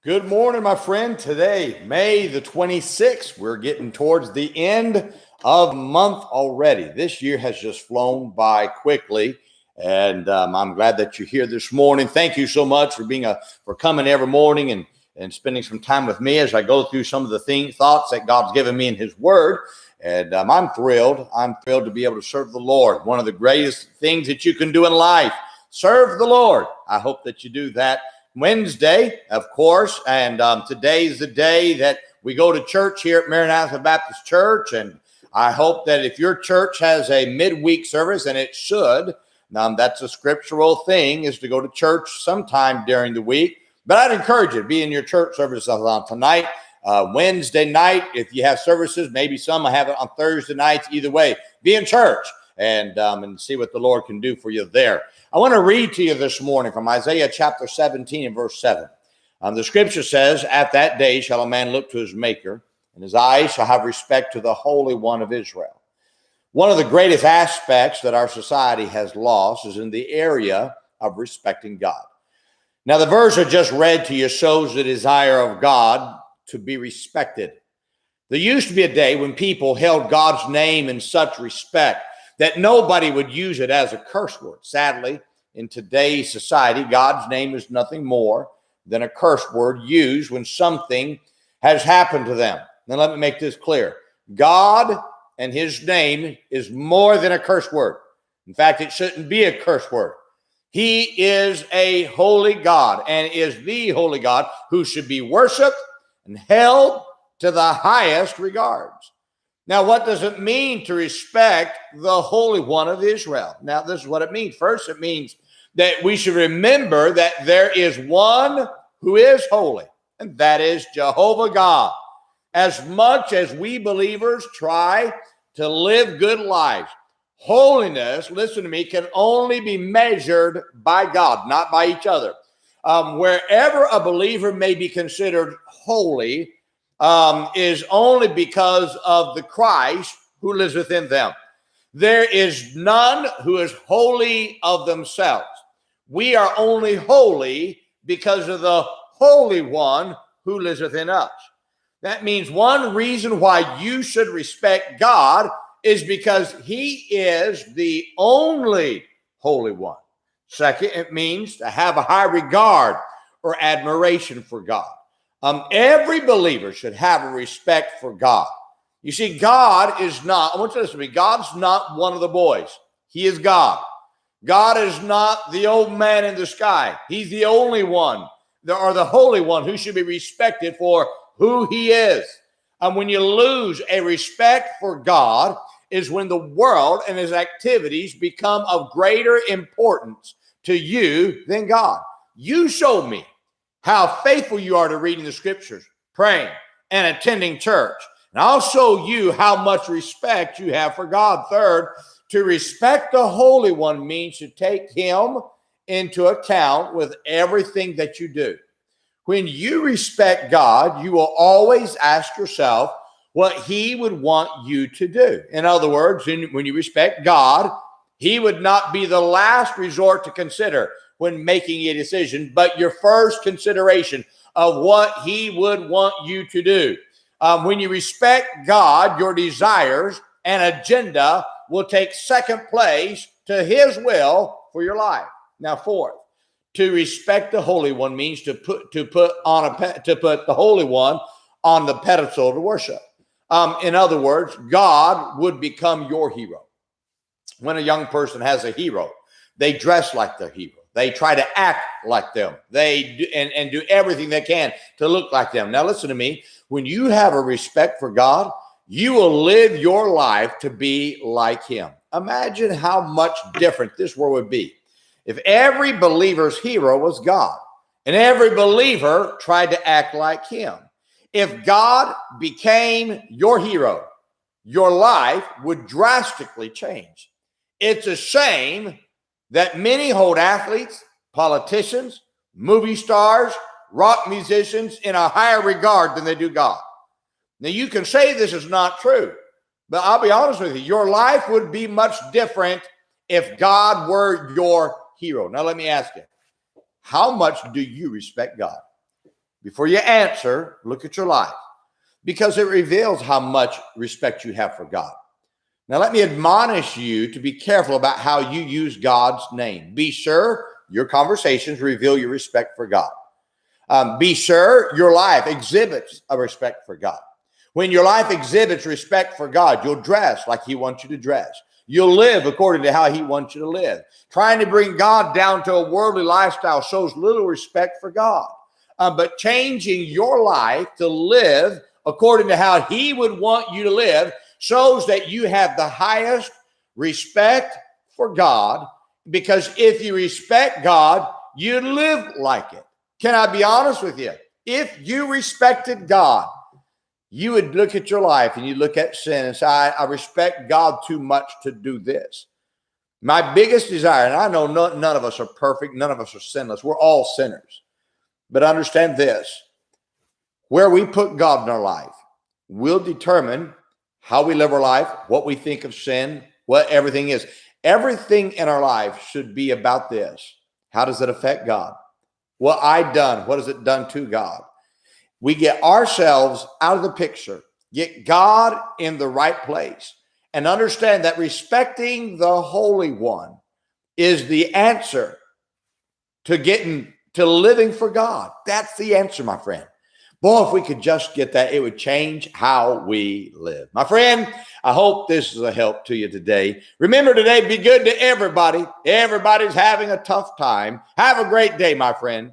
Good morning, my friend. Today, May the 26th, we're getting towards the end of month already. This year has just flown by quickly, and I'm glad that you're here this morning. Thank you so much for coming every morning and spending some time with me as I go through some of the thoughts that God's given me in His Word. And I'm thrilled. I'm thrilled to be able to serve the Lord. One of the greatest things that you can do in life, serve the Lord. I hope that you do that. Wednesday, of course, and today is the day that we go to church here at Maranatha Baptist Church, and I hope that if your church has a midweek service, and it should, that's a scriptural thing, is to go to church sometime during the week, but I'd encourage you to be in your church service on tonight, Wednesday night. If you have services, maybe some have it on Thursday nights. Either way, be in church and see what the Lord can do for you there. I want to read to you this morning from Isaiah chapter 17 and verse 7. The scripture says, "At that day shall a man look to his maker, and his eyes shall have respect to the Holy One of Israel." One of the greatest aspects that our society has lost is in the area of respecting God. Now, the verse I just read to you shows the desire of God to be respected. There used to be a day when people held God's name in such respect that nobody would use it as a curse word. Sadly, in today's society, God's name is nothing more than a curse word used when something has happened to them. Now, let me make this clear. God and His name is more than a curse word. In fact, it shouldn't be a curse word. He is a holy God and is the holy God who should be worshiped and held to the highest regards. Now, what does it mean to respect the Holy One of Israel? Now, this is what it means. First, it means that we should remember that there is one who is holy, and that is Jehovah God. As much as we believers try to live good lives, holiness, listen to me, can only be measured by God, not by each other. Wherever a believer may be considered holy, is only because of the Christ who lives within them. There is none who is holy of themselves. We are only holy because of the Holy One who lives within us. That means one reason why you should respect God is because He is the only Holy One. Second, it means to have a high regard or admiration for God. Every believer should have a respect for God. You see, God is not, I want you to listen to me, God's not one of the boys. He is God. God is not the old man in the sky. He's the only one, or the Holy One, who should be respected for who He is. And when you lose a respect for God is when the world and His activities become of greater importance to you than God. You show me how faithful you are to reading the scriptures, praying, and attending church. And I'll show you how much respect you have for God. Third, to respect the Holy One means to take Him into account with everything that you do. When you respect God, you will always ask yourself what He would want you to do. In other words, when you respect God, He would not be the last resort to consider when making a decision, but your first consideration of what He would want you to do. When you respect God, your desires and agenda will take second place to His will for your life. Now, fourth, to respect the Holy One means to put the Holy One on the pedestal to worship. In other words, God would become your hero. When a young person has a hero, they dress like their hero. They try to act like them. They do, and do everything they can to look like them. Now, listen to me. When you have a respect for God, you will live your life to be like Him. Imagine how much different this world would be if every believer's hero was God and every believer tried to act like Him. If God became your hero, your life would drastically change. It's a shame that many hold athletes, politicians, movie stars, rock musicians in a higher regard than they do God. Now, you can say this is not true, but I'll be honest with you. Your life would be much different if God were your hero. Now, let me ask you, how much do you respect God? before you answer, look at your life, because it reveals how much respect you have for God. Now, let me admonish you to be careful about how you use God's name. Be sure your conversations reveal your respect for God. Be sure your life exhibits a respect for God. When your life exhibits respect for God, you'll dress like he wants you to dress. You'll live according to how he wants you to live. Trying to bring God down to a worldly lifestyle shows little respect for God. But changing your life to live according to how he would want you to live shows that you have the highest respect for God, because if you respect God, you live like it. Can I be honest with you? If you respected God, you would look at your life and you look at sin and say, I respect God too much to do this. My biggest desire, and I know none of us are perfect, none of us are sinless. We're all sinners. But understand this, where we put God in our life will determine how we live our life, what we think of sin, what everything is. Everything in our life should be about this. How does it affect God? What I done, what has it done to God? We get ourselves out of the picture, get God in the right place, and understand that respecting the Holy One is the answer to getting to living for God. That's the answer, my friend. Boy, if we could just get that, it would change how we live. My friend, I hope this is a help to you today. Remember today, be good to everybody. Everybody's having a tough time. Have a great day, my friend.